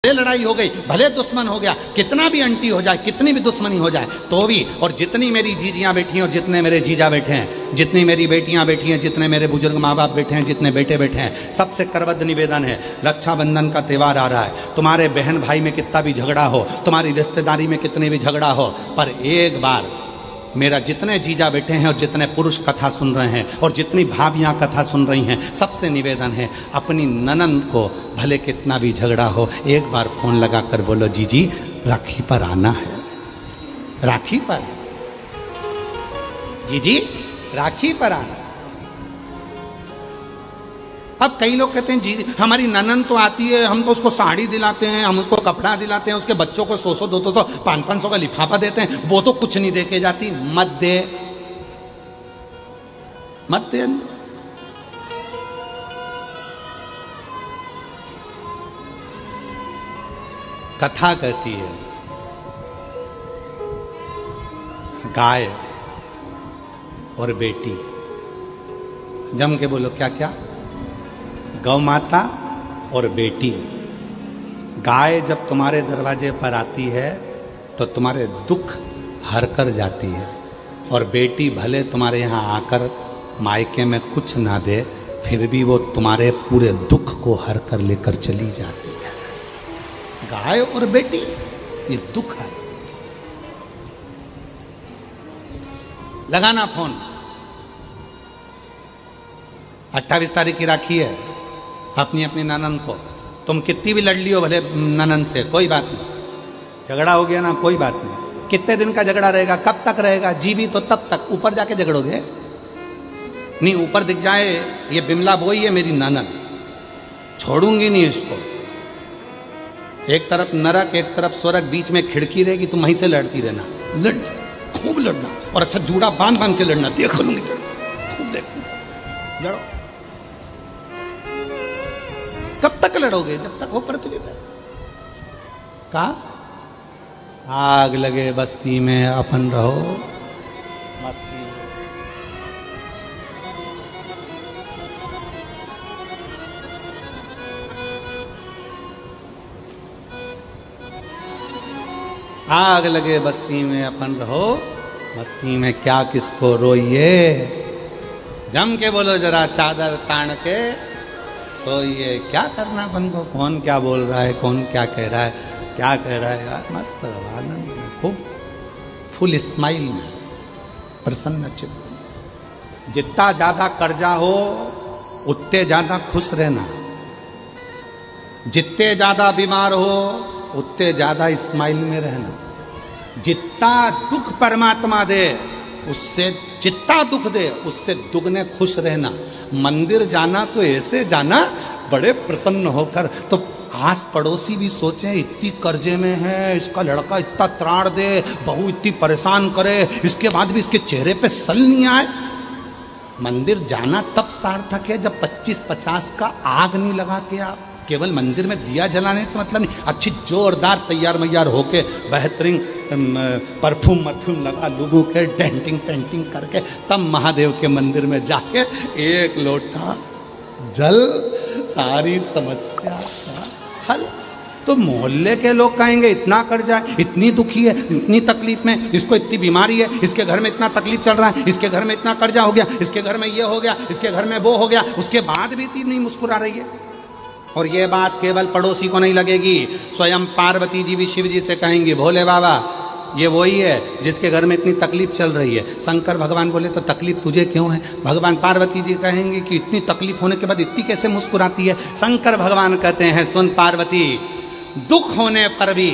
भले लड़ाई हो गई, भले दुश्मन हो गया, कितना भी अंटी हो जाए, कितनी भी दुश्मनी हो जाए तो भी, और जितनी मेरी जीजियां बैठी हैं और जितने मेरे जीजा बैठे हैं, जितनी मेरी बेटियां बैठी हैं, जितने मेरे बुजुर्ग माँ बाप बैठे हैं, जितने बेटे बैठे हैं, सबसे करबद्ध निवेदन है, रक्षाबंधन का त्यौहार आ रहा है, तुम्हारे बहन भाई में कितना भी झगड़ा हो, तुम्हारी रिश्तेदारी में कितने भी झगड़ा हो, पर एक बार मेरा जितने जीजा बैठे हैं और जितने पुरुष कथा सुन रहे हैं और जितनी भाभियां कथा सुन रही हैं, सबसे निवेदन है, अपनी ननंद को भले कितना भी झगड़ा हो, एक बार फोन लगा कर बोलो जीजी राखी पर आना है, राखी पर, जीजी राखी पर आना। अब कई लोग कहते हैं जी हमारी ननंद तो आती है, हम तो उसको साड़ी दिलाते हैं, हम उसको कपड़ा दिलाते हैं, उसके बच्चों को 100 200 500 का लिफाफा देते हैं, वो तो कुछ नहीं दे के जाती। मत दे, मत दे। कथा कहती है गाय और बेटी, जम के बोलो क्या क्या, गौ माता और बेटी। गाय जब तुम्हारे दरवाजे पर आती है तो तुम्हारे दुख हर कर जाती है, और बेटी भले तुम्हारे यहाँ आकर मायके में कुछ ना दे, फिर भी वो तुम्हारे पूरे दुख को हर कर लेकर चली जाती है। गाय और बेटी ये दुख है। लगाना फोन, 28 तारीख की राखी है, अपनी अपनी ननंद को, तुम कितनी भी लड़ लियो भले ननंद से, कोई बात नहीं, झगड़ा हो गया ना कोई बात नहीं, कितने दिन का झगड़ा रहेगा, कब तक रहेगा, जीवी तो तब तक, ऊपर जाके झगड़ोगे नहीं, ऊपर दिख जाए ये बिमला बोई है मेरी ननंद, छोड़ूंगी नहीं इसको, एक तरफ नरक एक तरफ स्वर्ग, बीच में खिड़की रहेगी, तुम वहीं से लड़ती रहना, लड़ खूब लड़ना, और अच्छा जूड़ा बांध बांध के लड़ना, देख लूंगी खूब देखूंगा, लड़ो। कब तक लड़ोगे, जब तक हो पृथ्वी पर। कहा आग लगे बस्ती में अपन रहो, बस्ती आग लगे बस्ती में अपन रहो, बस्ती में क्या किसको रोइए, जम के बोलो जरा चादर तान के सोइए। क्या करना अपन को, कौन क्या बोल रहा है, कौन क्या कह रहा है, क्या कह रहा है, यार मस्त आनंद में, खूब फुल स्माइल में, प्रसन्न चित्त। जितना ज्यादा कर्जा हो उतने ज्यादा खुश रहना, जितने ज्यादा बीमार हो उतने ज्यादा स्माइल में रहना, जितना दुख परमात्मा दे उससे, जितना दुख दे उससे दुगने खुश रहना। मंदिर जाना तो ऐसे जाना बड़े प्रसन्न होकर, तो आस पड़ोसी भी सोचे इतनी कर्जे में है, इसका लड़का इतना त्राण दे, बहू इतनी परेशान करे, इसके बाद भी इसके चेहरे पे सल नहीं आए। मंदिर जाना तब सार्थक है जब 25-50 का आग नहीं लगा के आप, केवल मंदिर में दिया जलाने से मतलब नहीं, अच्छी जोरदार तैयार मैयार होके बेहतरीन परफ्यूम मरफ्यूम लगा लोगों के डेंटिंग पेंटिंग करके तब महादेव के मंदिर में जाके एक लोटा जल, सारी समस्या का हल। तो मोहल्ले के लोग कहेंगे इतना कर्जा, इतनी दुखी है, इतनी तकलीफ में, इसको इतनी बीमारी है, इसके घर में इतना तकलीफ चल रहा है, इसके घर में इतना कर्जा हो गया, इसके घर में ये हो गया, इसके घर में वो हो गया, उसके बाद भी इतनी नहीं मुस्कुरा रही है। और ये बात केवल पड़ोसी को नहीं लगेगी, स्वयं पार्वती जी भी शिव जी से कहेंगे भोले बाबा ये वही है जिसके घर में इतनी तकलीफ चल रही है। शंकर भगवान बोले तो तकलीफ तुझे क्यों है? भगवान पार्वती जी कहेंगे कि इतनी तकलीफ होने के बाद इतनी कैसे मुस्कुराती है? शंकर भगवान कहते हैं सुन पार्वती, दुख होने पर भी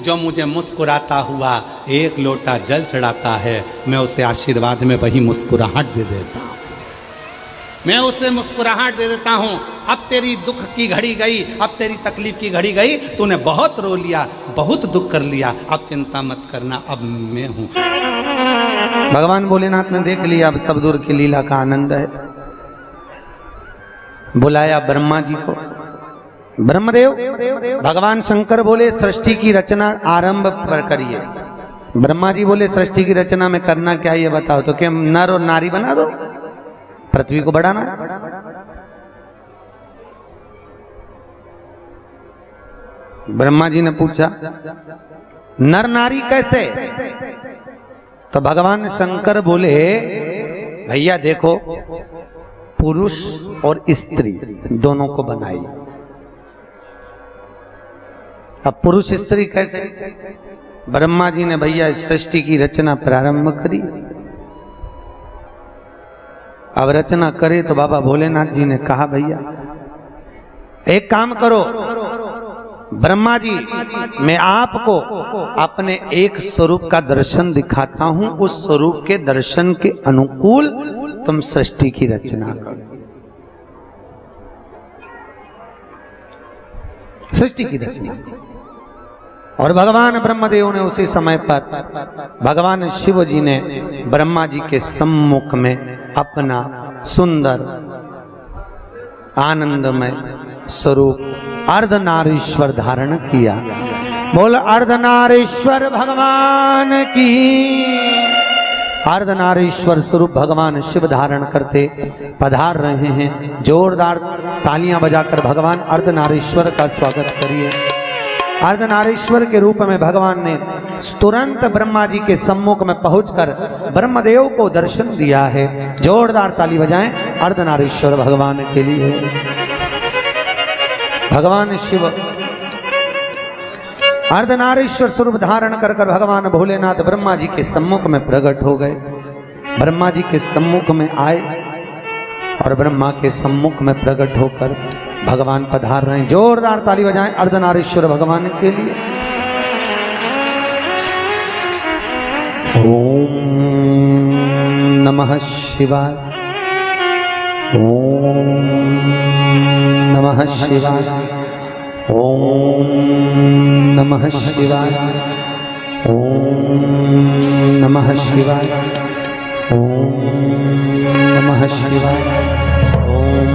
जो मुझे मुस्कुराता हुआ एक लोटा जल चढ़ाता है, मैं उसे आशीर्वाद में वही मुस्कुराहट दे देता हूं, मैं उसे मुस्कुराहट दे देता हूं। अब तेरी दुख की घड़ी गई, अब तेरी तकलीफ की घड़ी गई, तूने बहुत रो लिया, बहुत दुख कर लिया, अब चिंता मत करना, अब मैं हूं। भगवान भोलेनाथ ने देख लिया अब सब दूर की लीला का आनंद है, बुलाया ब्रह्मा जी को। ब्रह्मदेव, भगवान शंकर बोले सृष्टि की रचना आरंभ पर करिए। ब्रह्मा जी बोले सृष्टि की रचना में करना क्या ये बताओ, तो क्या नर और नारी बना दो, पृथ्वी को बढ़ाना। ब्रह्मा जी ने पूछा नर नारी कैसे? तो भगवान शंकर बोले भैया देखो, पुरुष और स्त्री दोनों को बनाई। अब पुरुष स्त्री कैसे? ब्रह्मा जी ने भैया सृष्टि की रचना प्रारंभ करी। अब रचना करे तो बाबा भोलेनाथ जी ने कहा भैया एक काम करो, ब्रह्मा जी मैं आपको अपने एक स्वरूप का दर्शन दिखाता हूं, उस स्वरूप के दर्शन के अनुकूल तुम सृष्टि की रचना करो। सृष्टि की रचना। और भगवान ब्रह्मदेव ने उसी समय पर भगवान शिव जी ने ब्रह्मा जी के सम्मुख में अपना सुंदर आनंदमय स्वरूप अर्धनारीश्वर धारण किया। बोल अर्धनारीश्वर भगवान की। अर्धनारीश्वर स्वरूप भगवान शिव धारण करते पधार रहे हैं। जोरदार तालियां बजाकर भगवान अर्धनारीश्वर का स्वागत करिए। अर्धनारीश्वर के रूप में भगवान ने तुरंत ब्रह्मा जी के सम्मुख में पहुंचकर ब्रह्मदेव को दर्शन दिया है। जोरदार ताली बजाएं अर्धनारीश्वर भगवान के लिए। भगवान शिव अर्धनारीश्वर स्वरूप धारण कर भगवान भोलेनाथ ब्रह्मा जी के सम्मुख में प्रकट हो गए। ब्रह्मा जी के सम्मुख में आए और ब्रह्मा के सम्मुख में प्रकट होकर भगवान पधार रहे हैं। जोरदार ताली बजाएं अर्धनारीश्वर भगवान के लिए। ओम नमः शिवाय। ओम नमः शिवाय। ओम नमः शिवाय। ओम नमः शिवाय। ओम नमः शिवाय। ओम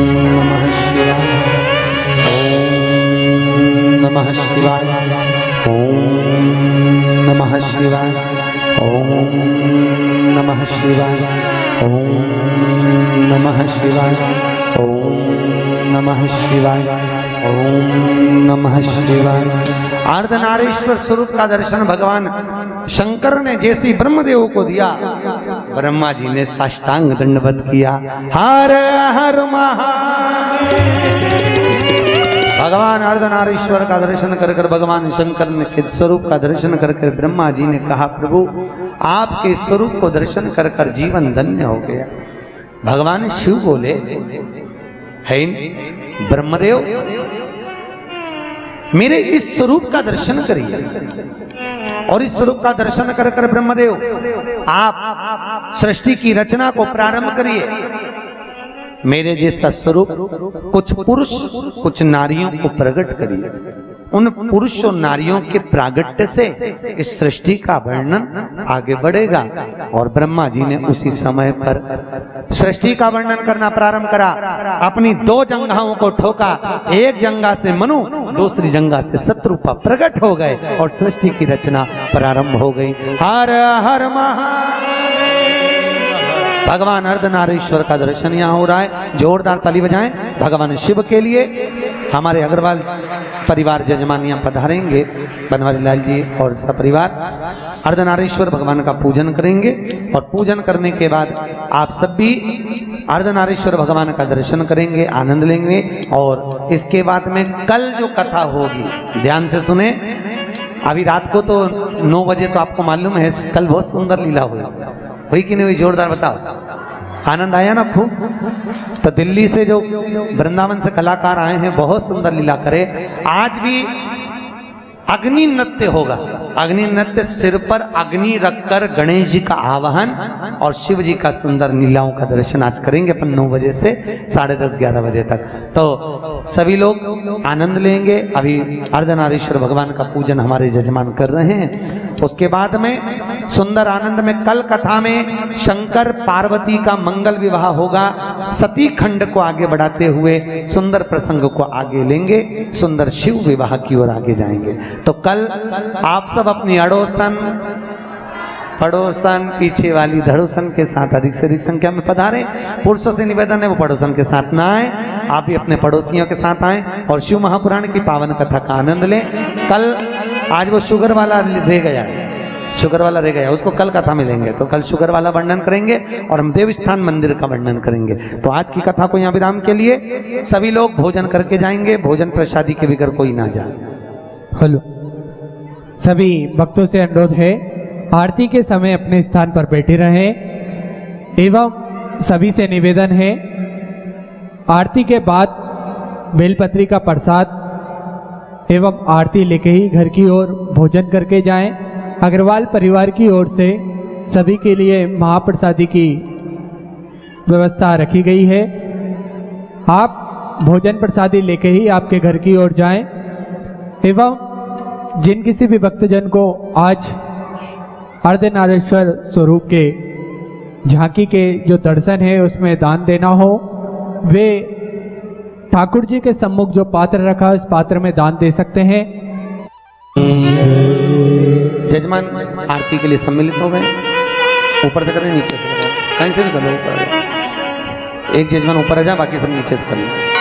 नमः शिवाय। ओम नमः शिवाय। ओम नमः शिवाय। ओम नमः शिवाय। ओम नमः शिवाय। ओम नमः शिवाय। ओम नमः शिवाय। अर्धनारीश्वर स्वरूप का दर्शन भगवान शंकर ने जैसी ब्रह्मदेव को दिया, ब्रह्मा जी ने साष्टांग दंडवत किया। हर हर महादेव। भगवान अर्धनारीश्वर का दर्शन कर भगवान शंकर ने के स्वरूप का दर्शन कर ब्रह्मा जी ने कहा प्रभु आपके स्वरूप को दर्शन कर जीवन धन्य हो गया। भगवान शिव बोले है ब्रह्मदेव मेरे इस स्वरूप का दर्शन करिए। और इस स्वरूप का दर्शन कर ब्रह्मदेव आप सृष्टि की रचना को प्रारंभ करिए। मेरे जैसा स्वरूप कुछ पुरुष कुछ नारियों को प्रकट करिए। उन पुरुष और नारियों के प्रागट्य से इस सृष्टि का वर्णन आगे बढ़ेगा। और ब्रह्मा जी ने उसी समय पर सृष्टि का वर्णन करना प्रारंभ करा। अपनी दो जंघाओं को ठोका। एक जंघा से मनु, दूसरी जंघा से शत्रुपा प्रकट हो गए और सृष्टि की रचना प्रारंभ हो गई। हर हर महादेव। भगवान अर्धनारीश्वर का दर्शन यहाँ हो रहा है। जोरदार ताली बजाएं भगवान शिव के लिए। हमारे अग्रवाल परिवार जजमान यहाँ पधारेंगे, बनवारी लाल जी और सपरिवार अर्धनारीश्वर भगवान का पूजन करेंगे। और पूजन करने के बाद आप सब भी अर्धनारीश्वर भगवान का दर्शन करेंगे, आनंद लेंगे। और इसके बाद में कल जो कथा होगी ध्यान से सुने। अभी रात को तो 9 बजे तो आपको मालूम है कल बहुत सुंदर लीला हुई कि नहीं हुई? जोरदार बताओ। आनंद आया ना खूब? तो दिल्ली से जो वृंदावन से कलाकार आए हैं बहुत सुंदर लीला करे। आज भी अग्नि नृत्य होगा। अग्नि नृत्य सिर पर अग्नि रखकर गणेश जी का आवाहन और शिव जी का सुंदर लीलाओं का दर्शन आज करेंगे अपन 9 बजे से 10:30-11 बजे तक। तो सभी लोग आनंद लेंगे। अभी अर्धनारीश्वर भगवान का पूजन हमारे जजमान कर रहे हैं। उसके बाद में सुंदर आनंद में कल कथा में शंकर पार्वती का मंगल विवाह होगा। सती खंड को आगे बढ़ाते हुए सुंदर प्रसंग को आगे लेंगे। सुंदर शिव विवाह की ओर आगे जाएंगे। तो कल आप सब अपनी अड़ोसन पड़ोसन पीछे वाली धड़ोसन के साथ अधिक से अधिक संख्या में पधारे। पुरुषों से निवेदन है वो पड़ोसन के साथ ना आए, आप भी अपने पड़ोसियों के साथ आए और शिव महापुराण की पावन कथा का आनंद लें। कल आज वो शुगर वाला रह गया है, शुगर वाला रह गया, उसको कल कथा मिलेंगे तो कल शुगर वाला वर्णन करेंगे और हम देवस्थान मंदिर का वर्णन करेंगे। तो आज की कथा को यहाँ विराम के लिए सभी लोग भोजन करके जाएंगे, भोजन प्रसादी के बगैर कोई ना जाए। हेलो, सभी भक्तों से अनुरोध है आरती के समय अपने स्थान पर बैठे रहें एवं सभी से निवेदन है आरती के बाद बेलपत्री का प्रसाद एवं आरती लेके ही घर की ओर भोजन करके जाएं। अग्रवाल परिवार की ओर से सभी के लिए महाप्रसादी की व्यवस्था रखी गई है। आप भोजन प्रसादी लेके ही आपके घर की ओर जाएं एवं जिन किसी भी भक्तजन को आज अर्धनारेश्वर स्वरूप के झांकी के जो दर्शन है उसमें दान देना हो, वे ठाकुर जी के सम्मुख जो पात्र रखा है उस पात्र में दान दे सकते हैं। जजमान आरती के लिए सम्मिलित हो गए, ऊपर से करें नीचे से करें, कहीं से भी करो, ऊपर आ जाओ। एक जजमान ऊपर आ जाए, बाकी सब नीचे से करें।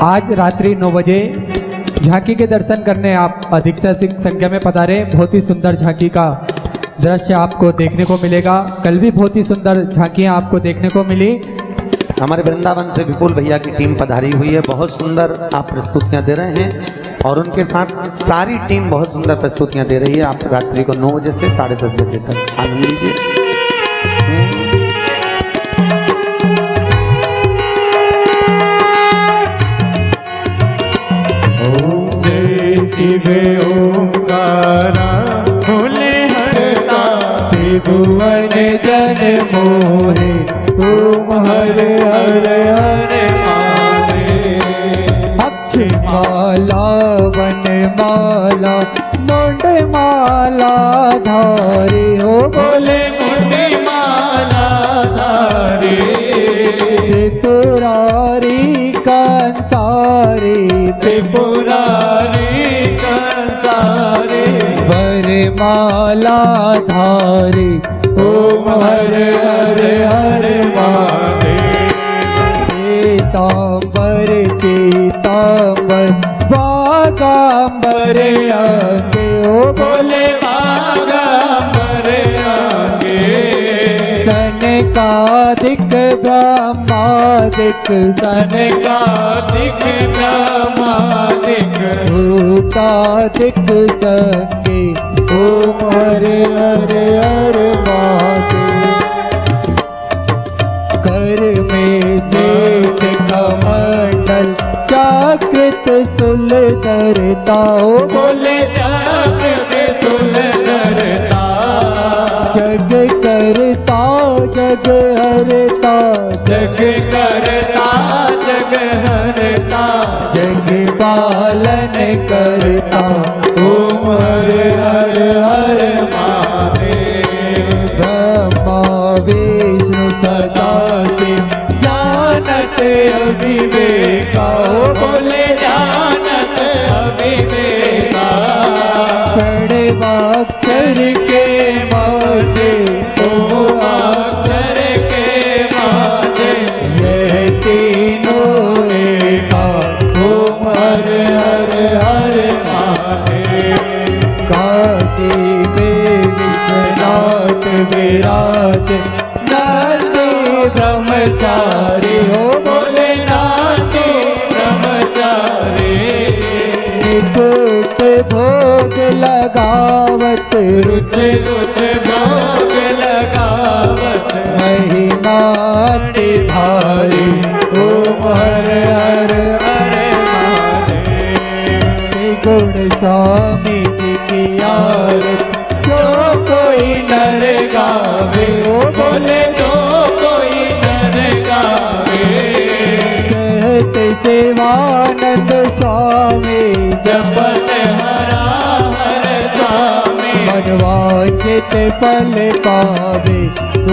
आज रात्रि 9 बजे झांकी के दर्शन करने आप अधिक से अधिक संख्या में पधारे। बहुत ही सुंदर झांकी का दृश्य आपको देखने को मिलेगा। कल भी बहुत ही सुंदर झांकियां आपको देखने को मिली। हमारे वृंदावन से विपुल भैया की टीम पधारी हुई है, बहुत सुंदर आप प्रस्तुतियां दे रहे हैं और उनके साथ सारी टीम बहुत सुंदर प्रस्तुतियां दे रही है। आप रात्रि को 9 बजे से 10:30 बजे तक आनंद लीजिए। शिवे ओंकारा भोले हरता त्रिभुवन जन मोहे तुम हर हर हर मारे। अक्षमाला वनमाला मुंड माला धारी हो बोले मुंडी माला धारी। त्रिपुरारी कंसारी त्रिपुरारी कंसारी वरमाला धारी ओम हर हर हर महादेव। पीतांबर पीतांबर बागांबर आगे ओ बोले बागांबर आगे। सनकादिक ब्रह्मादिक सनकादिक ब्रह्मादिक भूतादिक संगे ओम हर हर हर महादेव। कर में सेठ कमंडल जागृत सुलधरता हो बोले जागृत सुलधरता। जग करता जग हरता जग करता जग हरता जग पालन करता ओम हर हर हर महादेव। ब्रह्मा विष्णु सदा शिव जानत अविवेका बोले जानत अविवेका। प्रणवाक्षर के माते ओ अक्षर के माते यह तीनों एका ओम हर हर हर महादेव। काशी में विश्वनाथ विराज नाती ब्रह्मचारी हो बोले नाती ब्रह्मचारी। निकुट भोग लगावत रुच रुच भोग लगावत महिमा भारी ओम हर हर हर महादेव। गुण स्वामी जी की आरती जो कोई नर गावे ओ बोले जो कोई नर गावे। कहते जपत हरा हर स्वामी मनवांछित फल पावे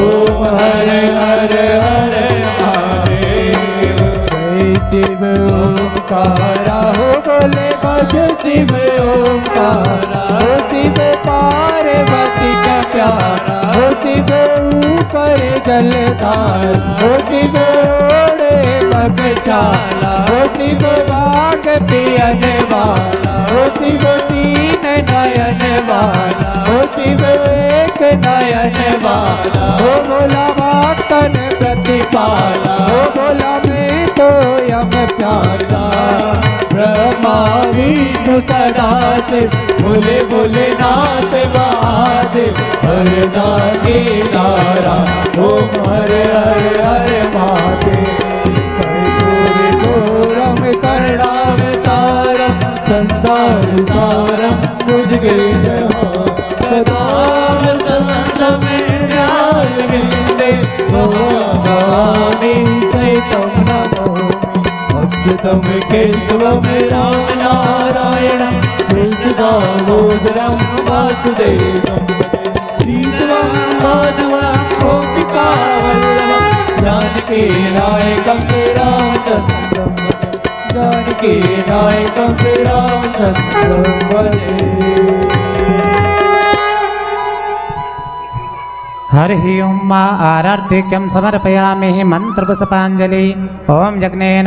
ओम हर हर हर महादेव जय शिव ओंकारा हो बोले बस शिव ओंकारा हो शिव पार्वती का प्यारा हो शिव ऊपर जलधार हो शिव ओढ़े बगचाला हो शिव बाग पियन वाला हो शिव तीन नयन वाला हो शिव एक नयन वाला हो बोला मातन प्रतिपाला हो बोला मैं तो यम प्यारा ब्रह्मा विष्णु सदा शिव बोले बोले नाथ महादेव हरदानी तारा ओम हर हर हर महादेव कर्पूर घोरम कर्णावतारम संसार सारम मुझगे सदा में न्याय मिलते भवानी सहितम नमो अच्युतम केशवम राम नारायणम कृष्ण दामोदरम वासुदेवम श्रीधरम माधवम गोपिका वल्लभम जानकी नायकम रामचंद्रम जानकी नायकम रामचंद्रम वन्दे हरि ओम आरार्तिक्यं समर्पयामि मंत्रपुष्पांजलि ओम जग्नेन